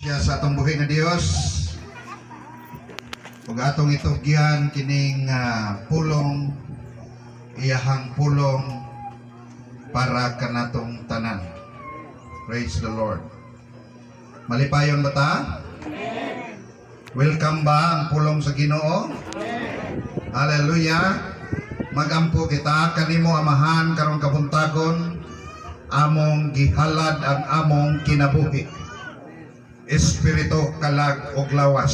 Siya sa atong buhay nga Dios ug atong itugyan kining pulong iyahang pulong para kanatong tanan. Praise the Lord. Malipayon ba ta? Welcome ba ang pulong sa Ginoo? Hallelujah. Magampo kita kanimo amahan karong kabuntagon among gihalad ang among kinabuhi. Espiritu kalag og lawas.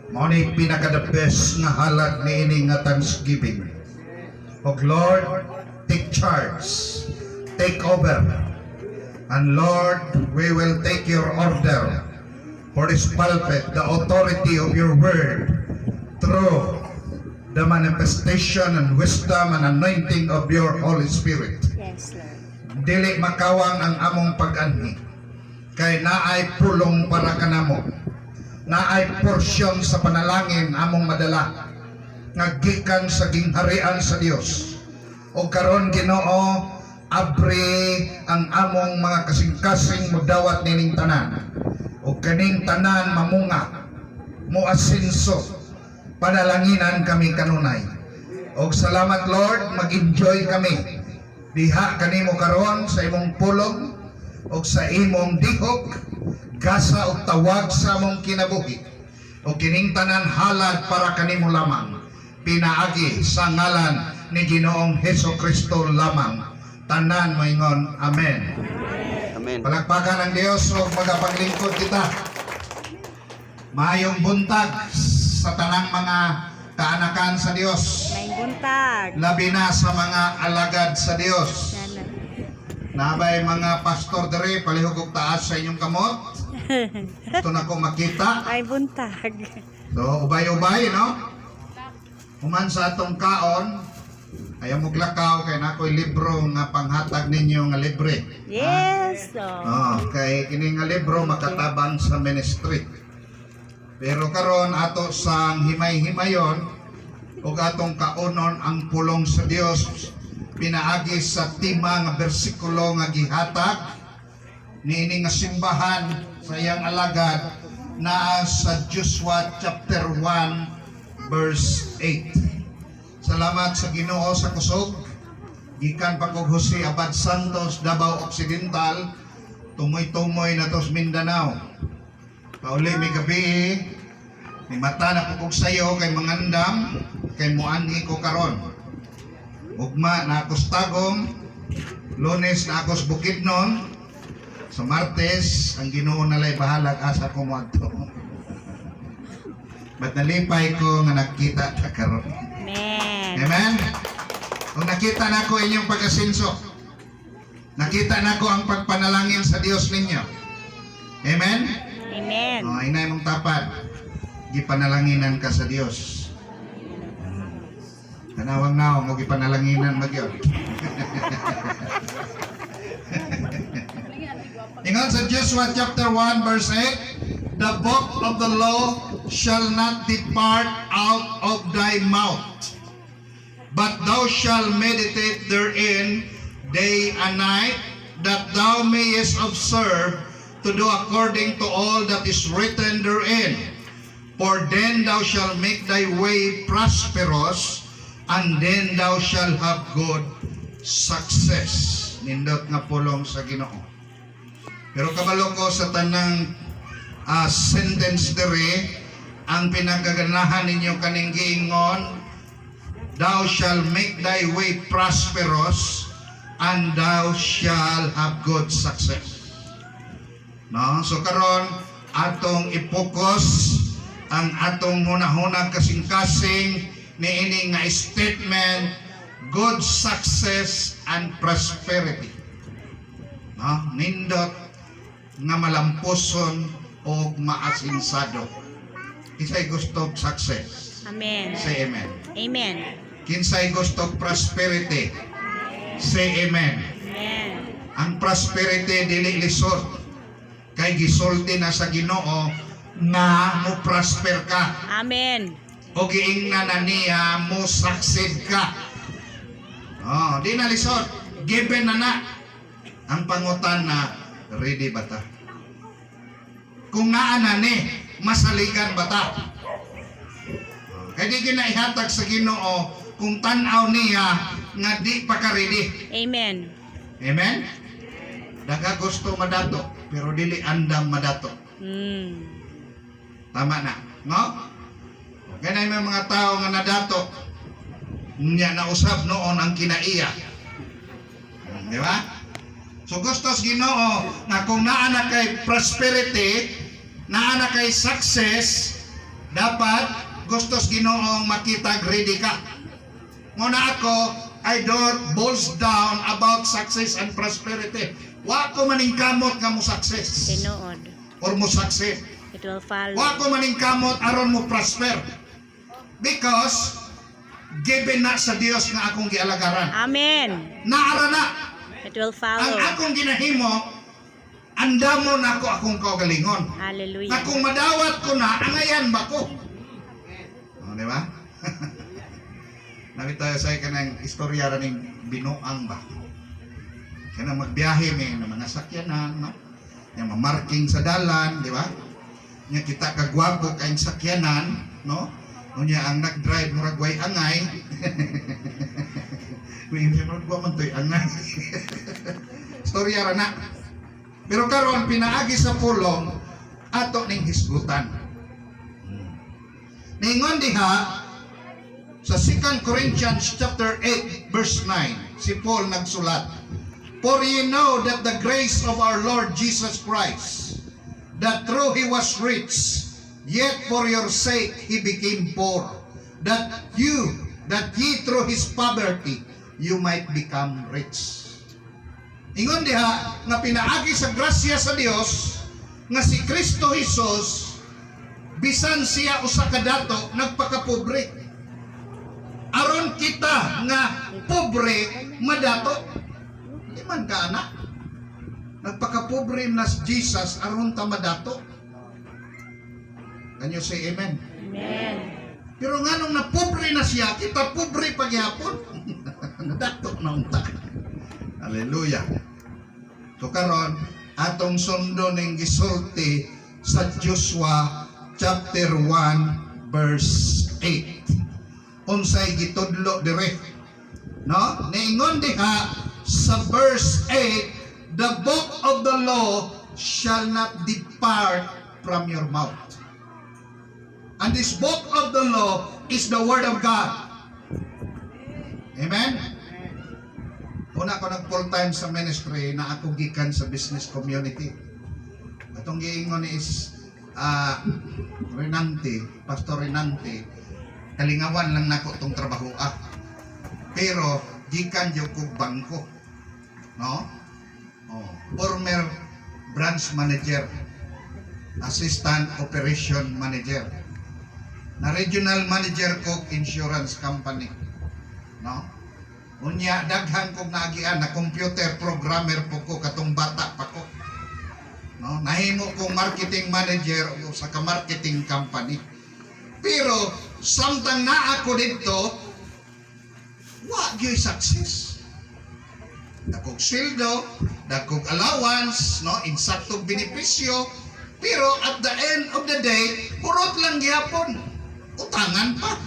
Mao ni pinaka the best nga halad niini nga Thanksgiving. Og Lord, take charge. Take over. And Lord, we will take your order for this pulpit, the authority of your word through the manifestation and wisdom and anointing of your Holy Spirit. Yes, Lord. Dili makawang ang among pag-anhi. Kay naay pulong para kanamo. Naay porsyon sa panalangin among madala nga gikan sa gingharian sa Dios. O karon Ginoo, abri ang among mga kasing-kasing mudawat nining tanan. O kaning tanan mamunga, muasinso, panalanginan kami kanunay. O salamat Lord, mag-enjoy kami. Diha kanimo karon sa imong pulong o sa imong dihok, gasa o tawag sa among kinabuhi. O kining tanan halad para kanimo lamang. Pinaagi sa ngalan ni Ginoong Hesukristo lamang. Tanan moingon, Amen. Amen. Palakpakan ang Dios o magapaglingkod kita. Maayong buntag sa tanang mga kaanakan sa Dios. May buntag. Labi na sa mga alagad sa Dios. Sana. Nabay mga pastor dere, palihog og taas sa inyong kamot. Ito na ko makita. May buntag. So, ubay-ubay, no? Human sa atong kaon, ayaw mo glakaw, kay nako'y libro nga panghatag ninyo nga libre. Yes. Kay kini nga libro makatabang sa ministry. Pero karon ato sang himay-himayon, ug atong kaunon ang pulong sa Dios pinaagi sa tima nga bersikulo nga gihatag niini nga simbahan sa iyang alagad naa sa Joshua chapter 1 verse 8. Salamat sa Ginoo sa kusog gikan pa kog Jose Abad Santos, Davao Occidental, tumoy-tumoy na tos Mindanao. Pauli may gabi may mata na kog sayo kay mangandam kay muanhi ko karon. Ugma na akos Tagum, Lunes na akos Bukidnon, sa Martes ang Ginoo nalay bahalag asa ko moadto. Ba't nalipay ko nga nakita ta karon. Amen. Amen. Kung nakita nako inyong pag-asinso, nakita nako ang pagpanalangin sa Dios ninyo. Amen. Amen. Inay mong tapat, gipanalanginan ka sa Dios. Kanawang naong mo gipanalanginan magyon. Ingon sa Joshua chapter 1 verse 8, the book of the law shall not depart out of thy mouth, but thou shalt meditate therein day and night, that thou mayest observe to do according to all that is written therein. For then thou shalt make thy way prosperous, and then thou shalt have good success. Nindot nga pulong sa Ginoo. Pero kabalo ko sa tanang sentence dere, ang pinagaganahan ninyo kaning giingon, thou shalt make thy way prosperous, and thou shalt have good success. No? So karon atong ipokus ang atong hunahunag kasing-kasing niini nga statement, good success and prosperity. No? Nindot nga malampuson o maasinsado. Kinsay gusto success? Amen. Say amen. Amen. Kinsay gusto prosperity? Say amen. Amen. Ang prosperity dili lisod. Kay gisulti na sa Ginoo na mo prosper ka. Amen. O giingnan na niya mo succeed ka. Di na lisod. Given na na. Ang pangutan na ready ba ta? kung naana ni masaligan bata. Kaya di ginaihatag sa Ginoo kung tanaw niya nga di pa ka ready. Amen. Amen? Daga gusto madato, pero dili andam madato. Mm. Tama na, no? Kaya may mga tao nga nadato, niya nausap noon ang kinaiya. Di ba? So gustos Ginoo nga kung naana kay prosperity, naana kay success, dapat gustos Ginoo makita ready ka. Muna ako, I don't boast down about success and prosperity. Wa ko maningkamot nga mo success Tinood. or mo success. It will follow. Wa ko maningkamot aron mo prosper. Because given na sa Dios nga akong gialagaran. Amen. Naara na. It will Ang follow. akong ginahimo, andamon ako akong kaugalingon. Hallelujah. Na kung madawat ko na, angayan ba ko? O, di ba? Nabi tayo sa kanang istorya rin binuang ba? Kaya magbiyahe may na mga sakyanan, no? Yung mamarking sa dalan, di ba? Nga kita kagwapo kayong sakyanan, no? Nunya ang nag-drive muragway angay. Hindi mo man to'y angay. Storya ra na. Pero karon pinaagi sa pulong ato ning hisgutan. Ningon diha sa 2 Corinthians chapter 8 verse 9, si Paul nagsulat, "For ye know that the grace of our Lord Jesus Christ, that though he was rich, yet for your sake he became poor, that ye through his poverty you might become rich." Ingon diha nga pinaagi sa grasya sa Dios nga si Kristo Jesus bisan siya usa ka dato nagpakapobre. Aron kita nga pobre madato. Di man ka anak. Nagpakapobre na si Jesus aron ta madato. Can you say amen? Amen. Pero nganong na pobre na siya, kita pobre pagyapon. Nadato na unta. Hallelujah. So karon atong sundo ning gisulti sa Joshua chapter 1 verse 8. Unsay gitudlo dire? No? Niingon diha sa verse 8, "The book of the law shall not depart from your mouth." And this book of the law is the word of God. Amen? Una ko nag full time sa ministry na ako gikan sa business community. Atong giingon is Renante, Pastor Renante, kalingawan lang nako tong trabaho Pero gikan jud ko bangko. No? Oh, former branch manager, assistant operation manager. Na regional manager ko insurance company. No? Unya daghan kog naagian na computer programmer po ko katong bata pa ko. No, nahimo kong marketing manager o sa ka-marketing company. Pero samtang naa ako dito, wa gyud success. Dakog sweldo, dakog allowance, no, insaktong benepisyo, pero at the end of the day, purot lang gyapon. Utangan pa.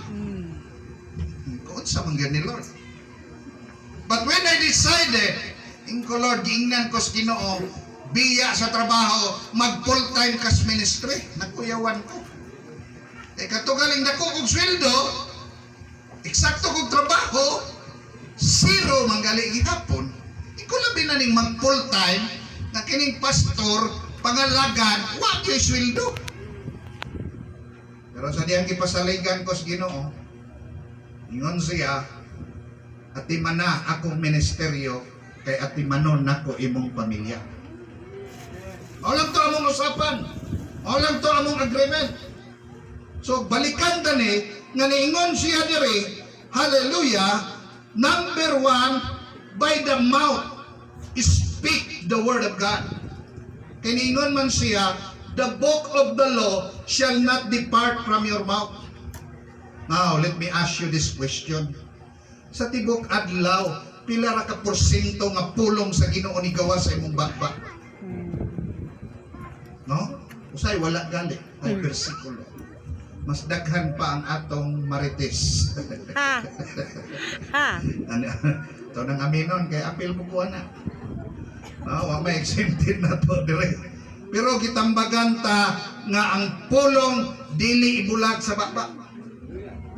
Kung sa mangyan ni Lord. But when I decided, ingko Lord, giingnan ko sa Ginoo, biya sa trabaho, mag full-time kas ministry, nagkuyawan ko. Katugaling dako kog sweldo, eksakto kog trabaho, zero manggali gihapon. Iko labi na ning mag full-time, na kining pastor, pangalagan, wa gyud sweldo. Pero sa diyang gipasaligan ko sa Ginoo, ingon siya, "Atimana akong ministeryo, kay atimanon nako imong pamilya." Mao lang to among usapan. Mao lang to among agreement. So balikan tani nga niingon siya diri, hallelujah, number 1, by the mouth speak the word of God. Kiniingon man siya, the book of the law shall not depart from your mouth. Now, let me ask you this question. Sa tibok adlaw, pila ra ka porsyento nga pulong sa Ginoo ni gawa sa imong bakbak? No? Usay wala gali ay bersikulo. Mas daghan pa ang atong marites. Ha. Ha. Ano, ito nang aminon kay apil mo kuha na. Wa may exempted na to dire. Pero gitambagan ta nga ang pulong dili ibulag sa baba.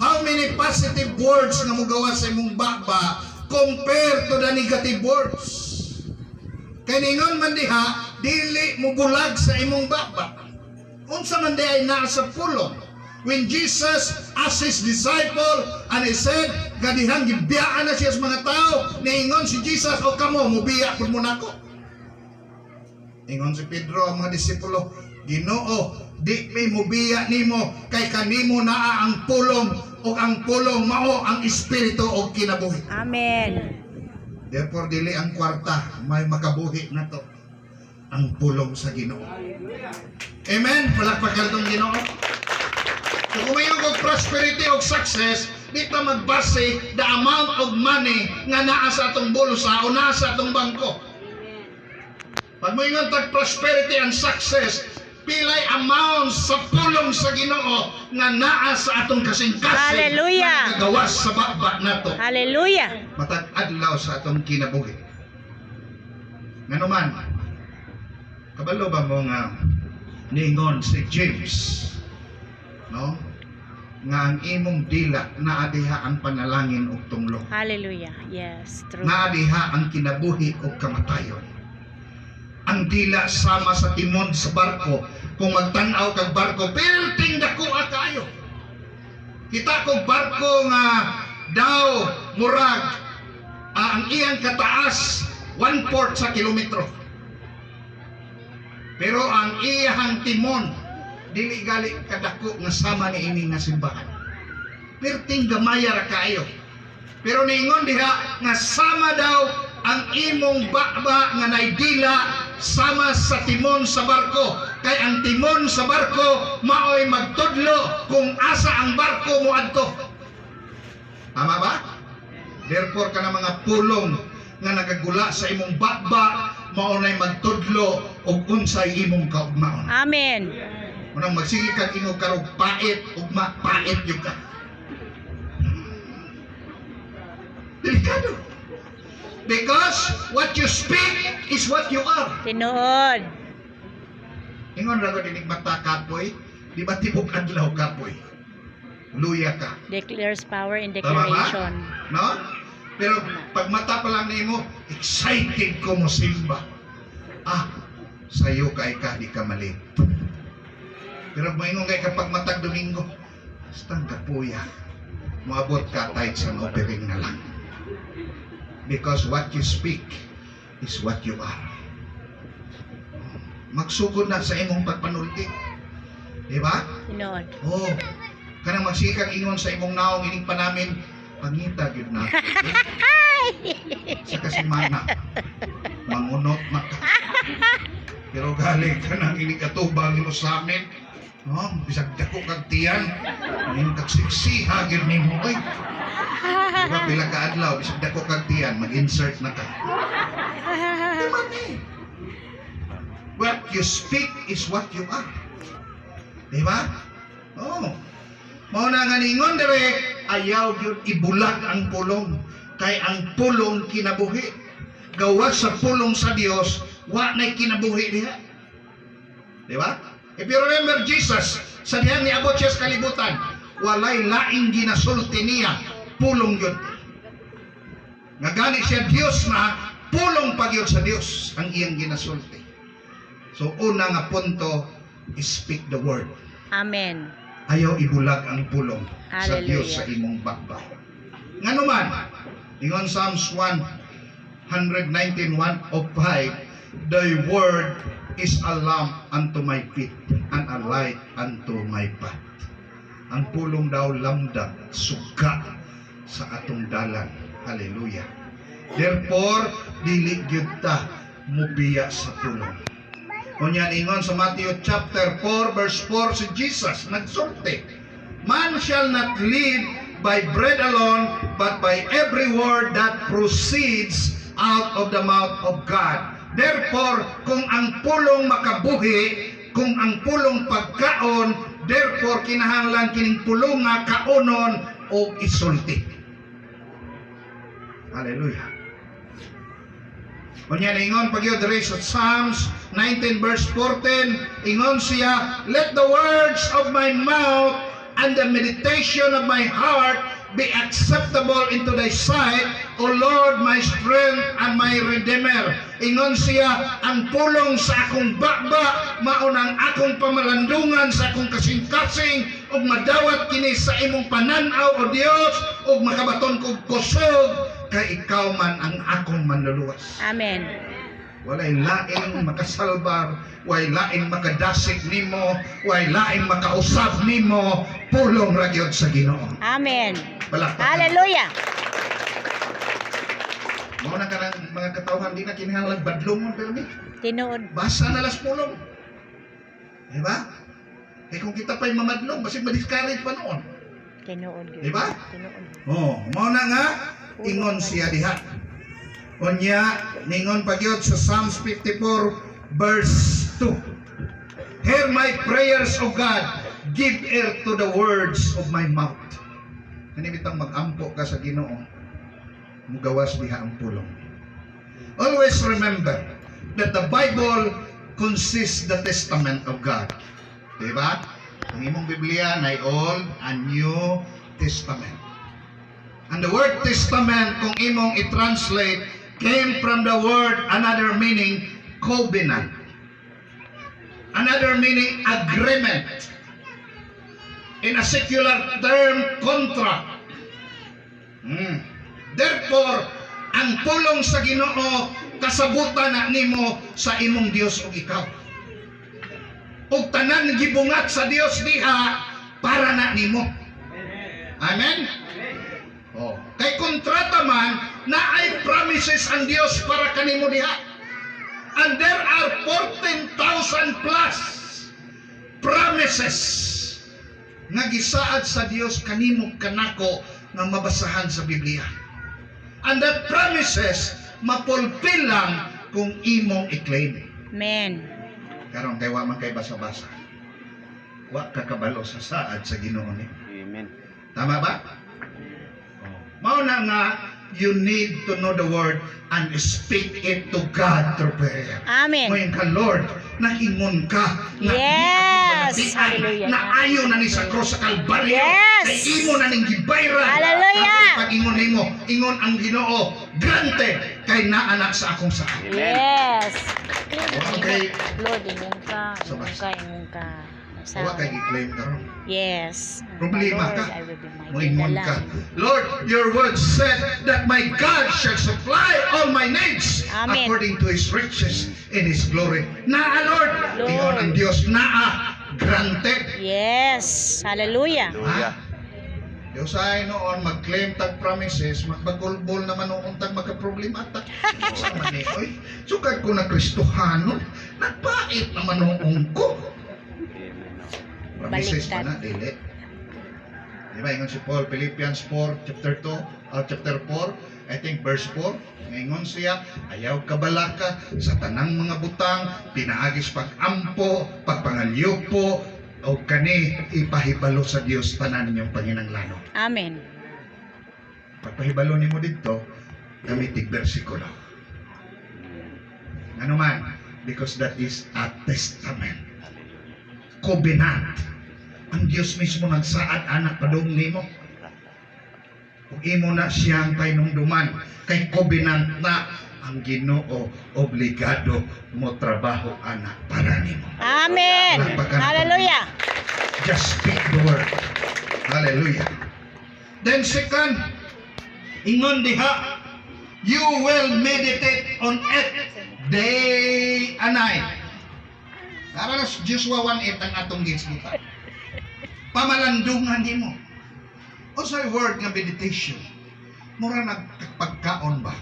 How many positive words nga mogawa sa imong baba compared to the negative words? Kay ningon man diha dili mo bulag sa imong baba. Unsa man di ay naa sa pulong? When Jesus asked his disciple and he said, gadihan gibiyaan na siya sa mga tao, niingon si Jesus, o kamo, mubiya po mo nako. Ingon si Pedro ang mga disipulo, Ginoo, di may mubiya nimo, kay kanimo naa ang pulong, o ang pulong mao ang espiritu o kinabuhi. Amen. Therefore, dili ang kwarta, may makabuhi na to, ang pulong sa Ginoo. Amen? Palakpakan tong Ginoo. So kung mayroon kong prosperity o success, di pa magbase the amount of money nga naa sa atong bulsa o naa sa atong bangko. Pag mayroon tag prosperity and success, pilay amount sa pulong sa Ginoo nga naa sa atong kasing-kasing Hallelujah. nga nagawas sa baba nato. Hallelujah. Matag adlaw sa atong kinabuhi. Ngano man, kabalo ba mo nga niingon si James, no? Nga ang imong dila naadiha ang panalangin ug tunglo. Hallelujah. Yes, true. Naadiha ang kinabuhi ug kamatayon. Ang dila sama sa timon sa barko. Kung magtan-aw kag barko, perting dako kayo. Kita kog barko nga daw murag ang iyang kataas 1/4 sa kilometro. Pero ang iyang timon dili gali kadako nga sama ni ini nga simbahan. Perting gamaya ra kayo. Pero ningon diha nga sama daw ang imong baba nga naidila sama sa timon sa barko. Kay ang timon sa barko maoy magtudlo kung asa ang barko moadto. Tama ba? Therefore kana mga pulong nga nagagula sa imong baba maunay magtudlo og unsay imong kaugmaon. Amen. Unang magsige kag ingog karog pait ugma pait yung ka. Delikado. Because what you speak is what you are. Tinuod. Ingon ra ko dinig mata kapoy, di ba tibok adlaw kapoy. Luya ka. Declares power in Tama ba? declaration. No? Pero pag mata pa lang nimo, excited ko mo simba. Sayo kay ka di ka mali. Pero maingon kay kapag matag Domingo, bastang kapuya, moabot ka kahit sa offering na lang. Because what you speak is what you are. Magsugod na sa imong pagpanulti. Di ba? Tinuod. Oh, kanang magsikag ingon sa imong naong ining pa namin, pangita gyud na. Sa kasimana, mangunot maka. Pero galing ka nang inikatubang imo sa amin, no? Bisag dako kag tiyan, ning kagsiksi hagir nimo oy. Diba pila ka adlaw, bisag dako kag tiyan, mag-insert na ka. Diba ni? What you speak is what you are. Diba? Oh. Mao na nga ningon dire, ayaw gyud ibulag ang pulong, kay ang pulong kinabuhi. Gawas sa pulong sa Dios, wa na'y kinabuhi diha. Diba? If you remember Jesus, sa dihan ni abot siya sa kalibutan, walay laing ginasulti niya, pulong yun. Nagani siya Dios na pulong pag yun sa Dios ang iyang ginasulti. So una nga punto, speak the word. Amen. Ayaw ibulag ang pulong sa Hallelujah. Dios sa imong bakba. Ngano man, ingon Psalms 119:1 of 5, thy word is a lamp unto my feet and a light unto my path. Ang pulong daw lamdag, suga sa atong dalan. Hallelujah. Therefore, dili gyud ta mubiya sa pulong. Kunyan ingon sa Matthew chapter 4 verse 4 si Jesus nagsulti, man shall not live by bread alone, but by every word that proceeds out of the mouth of God. Therefore, kung ang pulong makabuhi, kung ang pulong pagkaon, therefore kinahanglan kining pulong nga kaonon o isulti. Hallelujah. Kunya ingon pag yun sa Psalms 19 verse 14, ingon siya, let the words of my mouth and the meditation of my heart be acceptable into thy sight, O Lord, my strength and my redeemer. Ingon siya, ang pulong sa akong bakba, maunang akong pamalandungan sa akong kasing-kasing, ug madawat kini sa imong pananaw, O Dios, ug makabaton kog kusog, kay ikaw man ang akong manluluwas. Amen. Walay laing makasalbar, walay laing makadasig nimo, walay laing makausab nimo, pulong ra gyud sa Ginoo. Amen. Palakpakan. Hallelujah. Mao na kanang mga katawhan di na kinahanglan badlongon permi. Tinuod. Basa na las pulong. Diba? Eh kung kita pa'y mamadlong, basig ma-discourage pa noon. Tinuod. Diba? Tinuod. Oh, mao na nga ingon siya diha. Unya ningon pagyod sa Psalms 54 verse 2. Hear my prayers, O God, give ear to the words of my mouth. Kani bitang mag-ampo ka sa Ginoo, mugawas diha ang pulong. Always remember that the Bible consists the testament of God. Diba? Ang imong Biblia na Old and New Testament. And the word testament, kung imong i-translate, came from the word, another meaning, covenant. Another meaning, agreement. In a secular term, contract. Therefore, ang pulong sa Ginoo, kasabutan na nimo sa imong Dios ug ikaw. Ug tanan gibungat sa Dios diha para na nimo. Amen? Oh. Kay kontrata man na ay promises ang Dios para kanimo diha. And there are 14,000 plus promises nga gisaad sa Dios kanimo kanako nga mabasahan sa Biblia. And that promises mapulpil lang kung imong i-claim. Amen. Karon kay wa man kay basa-basa. Wa ka kabalo sa saad sa Ginoo ni. Amen. Tama ba? Mao na nga, you need to know the word and speak it to God through prayer. Amen. Ngayon ka, Lord, naingon ka, na Yes. di Hallelujah. na ayaw na ni sa cross sa Kalbaryo, Yes. kay imo na ning gibayran. Hallelujah. Pag ingon nimo, ingon ang Ginoo, grante kay naanak sa akong sakit. Yes. Okay. Lord, ingon ka, Sa ingon basa. ka, ingon ka. Wa kay i-claim karon. Yes. Problema Lord, ka. I will be mighty Moingon na ka. lang. Lord, your word said that my God shall supply all my needs Amen. according to His riches in His glory. Naa, Lord. Lord. Ingon ang Dios, naa, granted. Yes. Hallelujah. Hallelujah. Diyos ay noon, mag-claim tag promises, magbagulbol naman noon tag magka-problema tag. Sa manikoy, sukad ko na Kristohanon, nagpait naman noon ko. Promises Baliktad. pa na, dili. Diba, ingon si Paul, Philippians 4, chapter 2, chapter 4, I think verse 4, ngayon siya, ayaw kabalaka sa tanang mga butang, pinaagis pag-ampo, pagpangalyupo, o kani ipahibalo sa Dios tanan ninyong panginanglano. Amen. Pagpahibalo nimo dito, gamitig bersikulo. Ano man, because that is a testament. Covenant. Ang Diyos mismo nagsaad anak padung nimo. Kung imo na siyang painumduman kay covenant na ang Ginoo obligado mo trabaho anak para nimo. Amen. Hallelujah. Just speak the word. Hallelujah. Then second, ingon diha, you will meditate on it day and night. Para na Joshua 1:8 ang atong gisgutan. Pamalandungan nimo. O sa word nga meditation, mura nagpagkaon ba?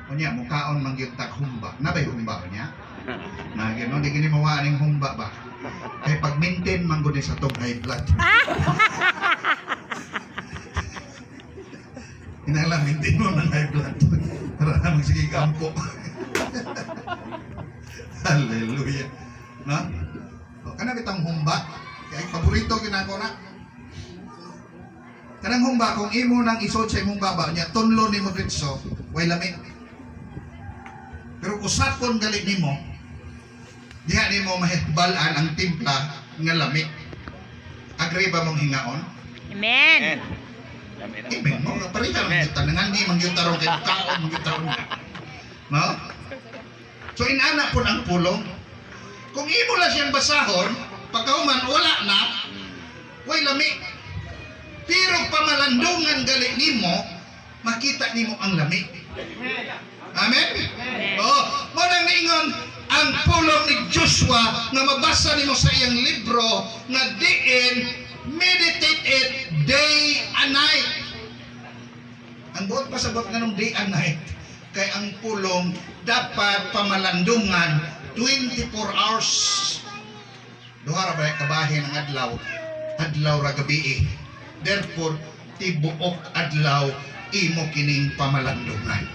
O niya, mukaon mangyod tag humba. Nabay humba o niya? Na gano'n, di gini mawaning humba ba? Kaya pag maintain manggod ni sa tong high blood. Inalang maintain mo ng high blood. Para naman sige kampo. Hallelujah. No? humba. Kaya paborito ginako na. Kanang humba, kung imo nang isod sa imong baba niya, tunlo ni mo ditso, way lamig. Pero usapon gali nimo, diha nimo mahitbalan ang timpla nga lamig. Agree ba mong hingaon? Amen. Amen. Mo pareha man gyud tanangan ni mangyutarong kay kaon mangyutarong na. No? So inana po ang pulong. Kung imo lang siyang basahon, pagkahuman wala na, way lamig. Pero pamalandungan gali nimo, makita nimo ang lamig. Amen? Oh, mo nang niingon ang pulong ni Joshua nga mabasa nimo sa iyang libro nga diin meditate it day and night. Ang buot pasabot nga nung day and night kay ang pulong dapat pamalandungan 24 hours. Duha ra ba kabahin ang adlaw ra gabi. Therefore, tibuok adlaw imo kining pamalandungan.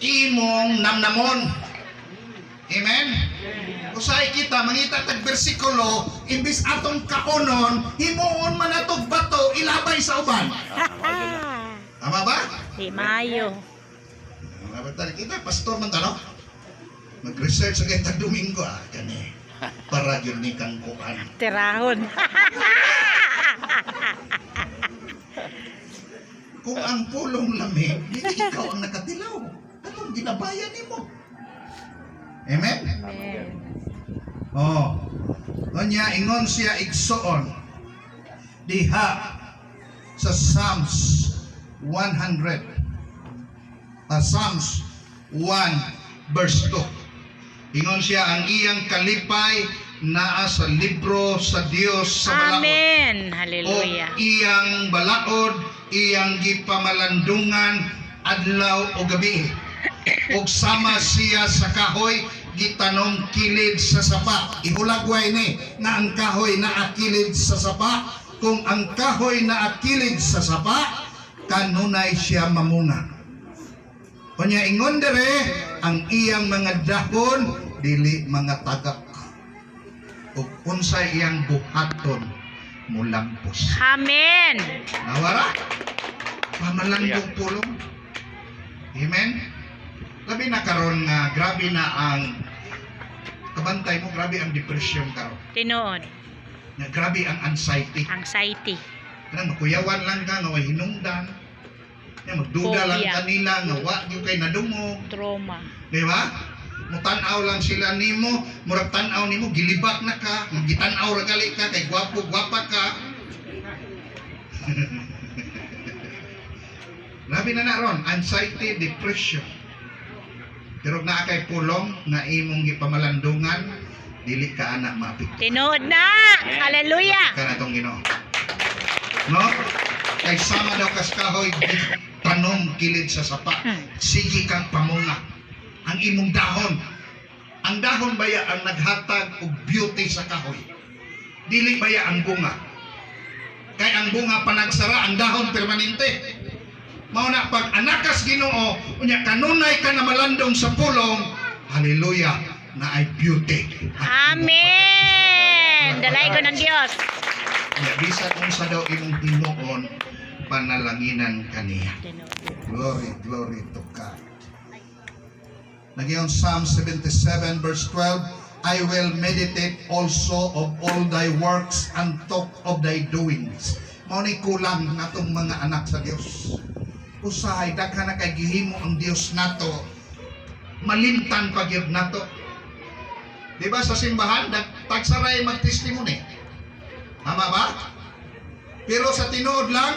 Imong namnamon. Amen? Usay kita, mangita tag bersikulo, imbis atong kaonon, himuon man atong bato, ilabay sa uban. Tama ba? Di Mayo. Kita, pastor man tano. Mag-research sa tag Domingo, kani. Para yun ni kang kuan. Tirahon. Kung ang pulong lamig, hindi ikaw ang nakatilaw. Anong ginabayan nimo? Amen? Amen. Oh. Kanya ingon siya igsoon diha sa Psalms 100. Psalms 1 verse 2. Ingon siya ang iyang kalipay naa sa libro sa Dios sa balaod. Amen. O Hallelujah. iyang balaod, iyang gipamalandungan adlaw o gabi. Ug sama siya sa kahoy gitanong kilid sa sapa. Ihulagway ni na ang kahoy na akilid sa sapa. Kung ang kahoy na akilid sa sapa, kanunay siya mamunga. Kunya ingon dere ang iyang mga dahon dili mga tagak. Ug unsay iyang buhaton mulampos. Amen. Nawara? Pamalandong pulong. Amen? Labi na karon nga grabe na ang kabantay mo, grabe ang depression karon. Tinuod. Nga grabe ang anxiety. Anxiety. Kanang makuyawan lang ka nga way hinungdan. Nga magduda lang Phobia. kanila nga wa gyud kay nadungog, Trauma. di ba? Mutanaw lang sila nimo, murag tan-aw nimo gilibak na ka, gitan-aw ra gali ka kay gwapo gwapa ka. Grabe na ron, anxiety, depression. Pero naa kay pulong nga imong gipamalandungan, dili ka anak maapik. Tinuod na. Hallelujah. Kana tong Ginoo. No? Kay sama daw kas kahoy tanom kilid sa sapa. Sige kang pamunga. Ang imong dahon. Ang dahon baya ang naghatag og beauty sa kahoy. Dili baya ang bunga. Kay ang bunga panagsara, ang dahon permanente. Mao na pag anakas Ginoo, unya kanunay ka na malandong sa pulong, hallelujah, na ay beauty. Amen. Dalay ko ng Diyos. Ya, bisag unsa daw imong hinuon, panalanginan kaniya. Tinuod. Glory to God. Nagyon Psalm 77 verse 12, I will meditate also of all thy works and talk of thy doings. Mao ni kulang natong mga anak sa Dios. Usahay daghan na kay gihimo ang Dios nato. Malimtan pa gyud nato. Di ba sa simbahan tagsaray magtestimony. Tama ba? Pero sa tinuod lang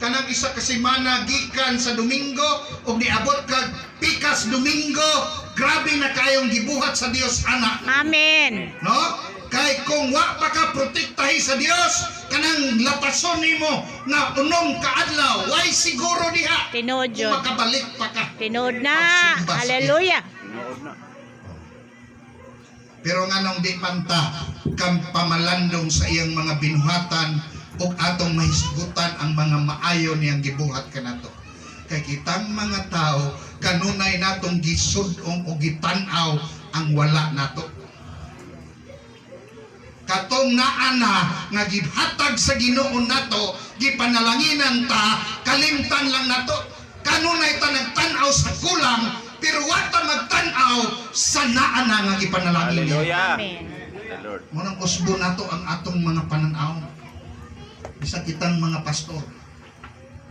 kanang isa ka semana gikan sa Domingo ug niabot kag pikas Domingo, grabe na kayong gibuhat sa Dios anak. Amen. No? Kay kung wa pa ka protektahi sa Dios, kanang latason nimo nga unong kaadlaw, why siguro diha? Tinuod Kung yun. makabalik pa ka. Tinuod na. Hallelujah. Pero nga nung di panta, kang pamalandong sa iyang mga binuhatan ug atong mahisgutan ang mga maayo niyang gibuhat kanato. Kay kitang mga tao kanunay natong gisud-ong o gitan-aw ang wala nato. katong naana nga gihatag sa Ginoo nato, gipanalanginan ta, kalimtan lang nato. Kanunay ta nagtan-aw sa kulang, pero wa ta magtan-aw sa naana nga gipanalangin niya. Hallelujah. Amen. The Lord. Munang usbo nato ang atong mga pananaw. Isa kitang mga pastor.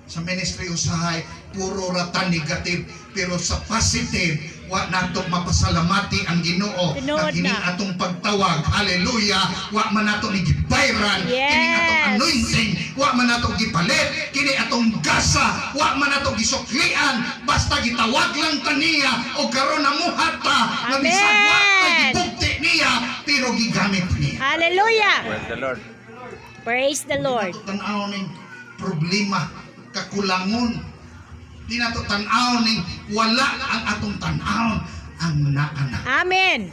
Sa ministry usahay, puro rata negative, pero sa positive, wa nato mapasalamati ang Ginoo Tinuod na kining na. atong pagtawag. Hallelujah! Wa man nato ni gibayran, Yes. kining atong anointing, wa man nato gipalit, kini atong gasa, wa man nato gisuklian, basta gitawag lang ta niya o karon namuhat ta, nga Amen. bisan wa ta gibugti niya, pero gigamit niya. Hallelujah. Praise the Lord. Praise the Lord. Di nato tanaw ning problema, kakulangon. Di nato tanaw ning wala ang atong tanaw ang naana. Amen.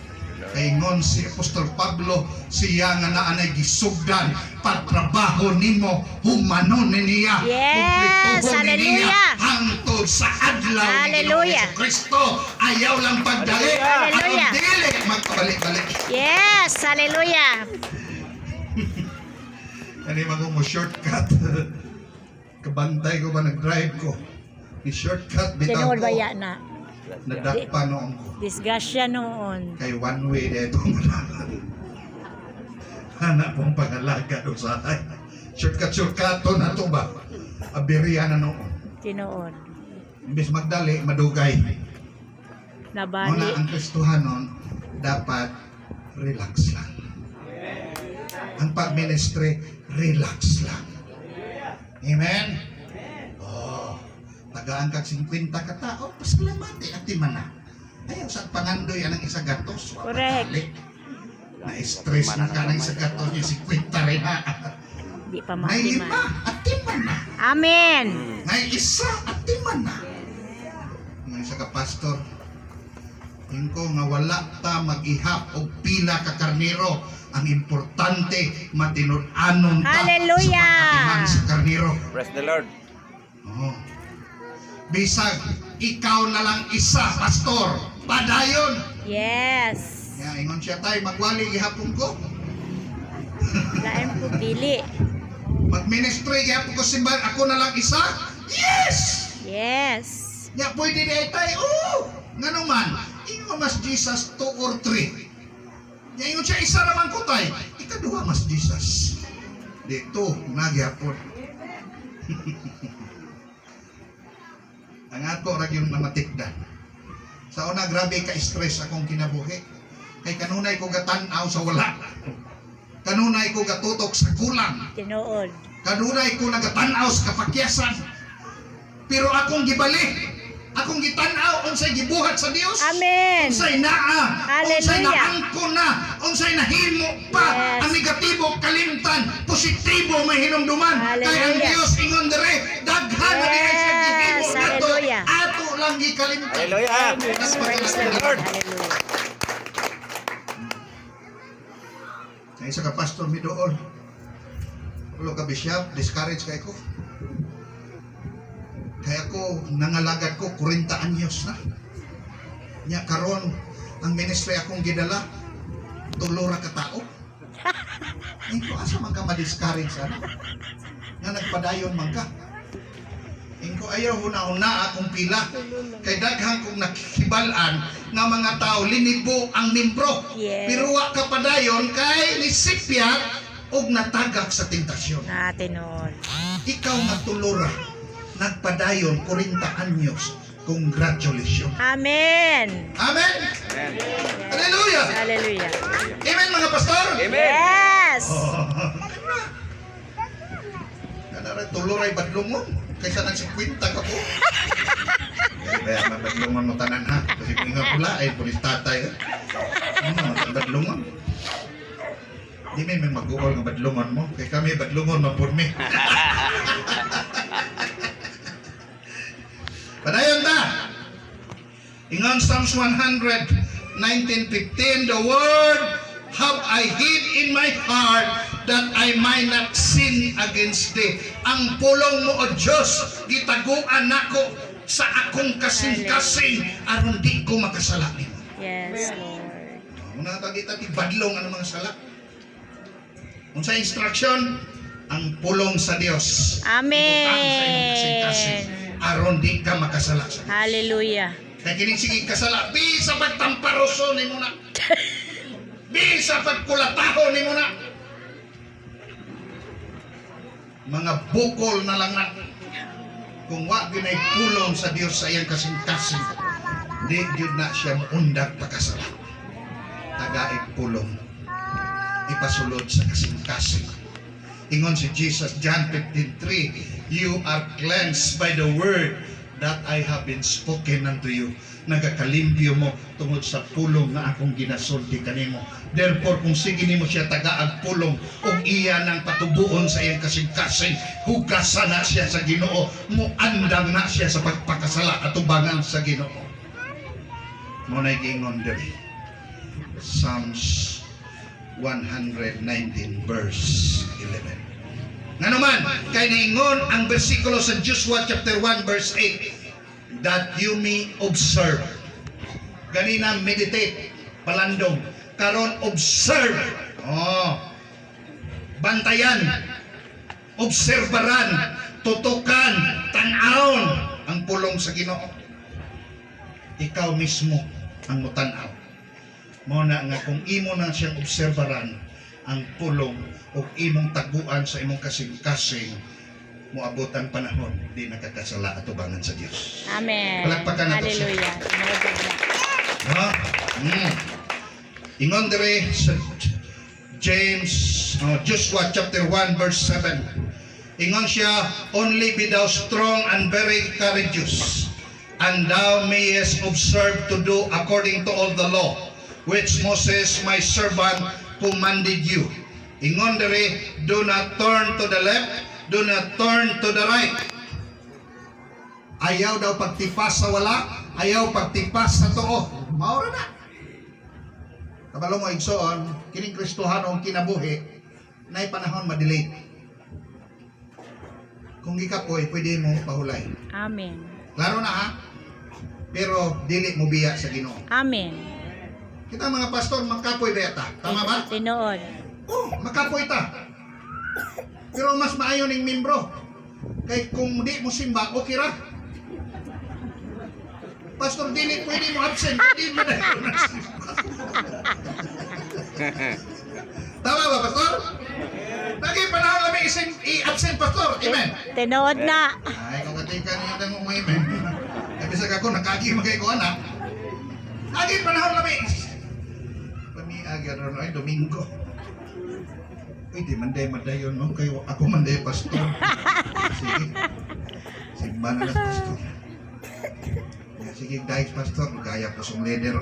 Kaingon si Apostol Pablo, siya nga naanay gisugdan pagtrabaho nimo humanon niya. Yes, kumplituhon niya hallelujah. hangtod sa adlaw ni Hallelujah. Ginoong Kristo. Ayaw lang pagdali. Hallelujah. Ang dili magpabalik-balik. Yes. Hallelujah. Ano yung mo shortcut? Kabantay ko ba nag-drive ko? Ni shortcut bitaw Tinuod ko. ba yan na? Nadakpa noon ko. Disgrasya noon. Kay one way dito Hanap pong pangalaga doon sa akin. Shortcut to na to ba? Abiriya na noon. Tinuod. Imbis magdali, madugay. Nabali. Muna ang Kristuhan noon, dapat relax lang. Ang pag-ministry, relax lang. Amen? Oh, tagaan kag 50 ka tao, pasalamati at timana. Ayaw sa pangandoy anang isa gatos. Correct. Na-stress na ka ng isa gatos niya, 50 rin ha. Di pa May lima makiman. at timana. Amen. May isa at timana. May isa ka pastor, ko nga wala ta mag-ihap o pila ka karnero. Ang importante, matinud-anon ta Hallelujah. sa pag-atiman sa karnero. Praise the Lord. Oh. Bisag, ikaw na lang isa, pastor. Padayon. Yes. Ya, ingon siya tayo, magwali gihapon ko. Lain po dili. Mag-ministry gihapon ko simbahan, ako na lang isa. Yes! Yes. Ya, pwede di tayo. Oo! Nga naman, ingon mas Jesus 2 or 3. Ya, ingon siya, isa naman ko tayo. Ikaduha mas Jesus. Dito, nagyapon. Ang ato ra yung namatikdan. Sa una, grabe ka-stress akong kinabuhi. Kay kanunay ko gatan-aw sa wala. Kanunay ko gatutok sa kulang. Tinuod. Kanunay ko nagatan-aw sa kapakyasan. Pero akong gibalik. Akong gitan-aw unsay gibuhat sa Dios. Amen. Unsay naa. Unsay Hallelujah. naangko na. Unsay nahimo pa. Yes. Ang negatibo kalimtan, positibo may hinumduman. Kay ang Hallelujah. Dios ingon dere, daghan na diay sa gihimo Yes. nato. Hallelujah. Ato lang gikalimtan. Hallelujah. Yes. Praise the Lord. Hallelujah. Ang isa ka pastor mi doon. Ulo ka bishop, discourage kay ko. Kaya ko, nangalagad ko, 40 anyos na. Nya karon ang ministry akong gidala, tulora ka tao. Ito, asa man ka ma-discourage, ano? Nga nagpadayon man ka. Ingko ayaw huna-huna akong pila. Kay daghang kong nakikibalan nga mga tao, linibo ang membro. Yes. Pero wa ka padayon kay nisipyat og natagak sa tentasyon. Tinuod. Ikaw nga tulora, nagpadayon 40 anyos. Congratulations. Amen. Amen. Amen. Hallelujah. Hallelujah. Amen mga pastor. Amen. Yes. Kanara tuloray badlungon kaysa nang 50 ka po. Kaya badlungon mo tanan ha. Kasi kung nga pula ay pulis tatay. Badlungon. Di may mag-uol ng badlungon mo. Kaya kami badlungon mapurmi. Padayon ta. Ingon Psalms 100, 19:15, the word have I hid in my heart that I might not sin against thee. Ang pulong mo o Diyos, gitaguan nako sa akong kasing-kasing aron di ko makasala nimo. Yes, Lord. Una ta kita ti badlong ang mga sala. Unsa instruction? Ang pulong sa Dios. Ibutang sa imong kasing-kasing Amen. aron di ka makasala sa Dios. Hallelujah. Kaya kining sige kasala, bisa pagtamparoso ni mo na. Bisa pagkulataho ni mo na. Mga bukol na lang na. Kung wa ginay pulong sa Dios sa iyang kasing-kasing, di jud na siya undag pagkasala. Tagaig pulong. Ipasulod sa kasing-kasing. Ingon si Jesus, John 15:3, you are cleansed by the word that I have been spoken unto you. Nagakalimpyo mo tungod sa pulong na akong ginasulti kanimo. Therefore, kung sige nimo siya tagaag pulong ug iya nang patubuon sa iyang kasing-kasing, hugasan na siya sa Ginoo, muandang na siya sa pagpakasala at tubangan sa Ginoo. Mo na giingon diri. Psalms 119 verse 11. Nga naman, kay naingon ang bersikulo sa Joshua chapter 1 verse 8, that you may observe. Ganina meditate, palandong. Karon observe. Bantayan, obserbaran, tutukan, tan-awon ang pulong sa Ginoo. Ikaw mismo ang mutanaw. Mo na nga kung imo na siyang obserbaran ang pulong o imong taguan sa imong kasing-kasing, moabotan panahon di nakakasala at tubangan sa Dios. Amen. Palakpakan nato siya. Hallelujah. Tinawag na. Ingon dire sa James, Joshua chapter 1 verse 7. Ingon siya, only be thou strong and very courageous, and thou mayest observe to do according to all the law which Moses my servant commanded you. Ingon dire, do not turn to the left, do not turn to the right. Ayaw daw pagtipas sa wala, ayaw pagtipas sa tuo. Maura na. Kabalo mo igsoon, kining Kristohanong kinabuhi, na panahon madelay. Kung gikapoy, pwede mo pahulay. Amen. Klaro na ha? Pero dili mo biya sa Ginoo. Amen. Kita mga pastor, magkapoy ba ta? Tama ba? Tinood. Makapoy ta. Pero mas maayo ning membro. Kay kung di mo simba, okay ra. Pastor, dili pwede mo absent. Di mo na. Tama ba, pastor? Lagi panahon lang may isang i-absent, pastor. Amen. Tinood na. Ay, kung katika niyo mo amen. Kasi sa kako, nakagi magay ko anak. Lagi panahon lang may pamiaga ron ay Domingo. Uy, di manday-madayon mo. Kayo, ako manday, pastor. Sige. Sigma na lang, pastor. Sige, dahil, pastor. Kaya po song leader.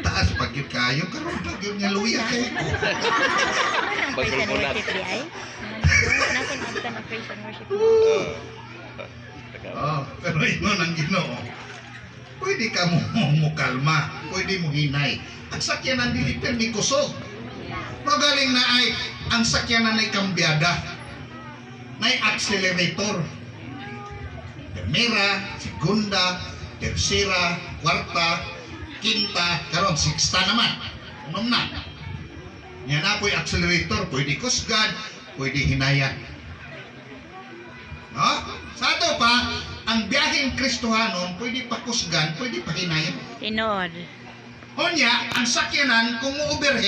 Taas pag yun kayo. Karoon pag yun nga luya kayo. Praise and worship di ay. Natin abta na praise and worship. Pero yun ang Ginoo. Pwede ka mo kalma. Pwede mo hinay. Ang sakyanan dili permi kusog. Magaling na ay ang sakyanan ay kambyada. Nay accelerator. Primera, segunda, tercera, cuarta, quinta, karon sexta naman. Unom na. Yan na po'y accelerator, pwede kusgan, pwede hinayan. No? Sa ato pa, ang biyaheng Kristohanon, pwede pa kusgan, pwede pa hinayan. Tinood. Honya, ang sakyanan, kung mo-overhead,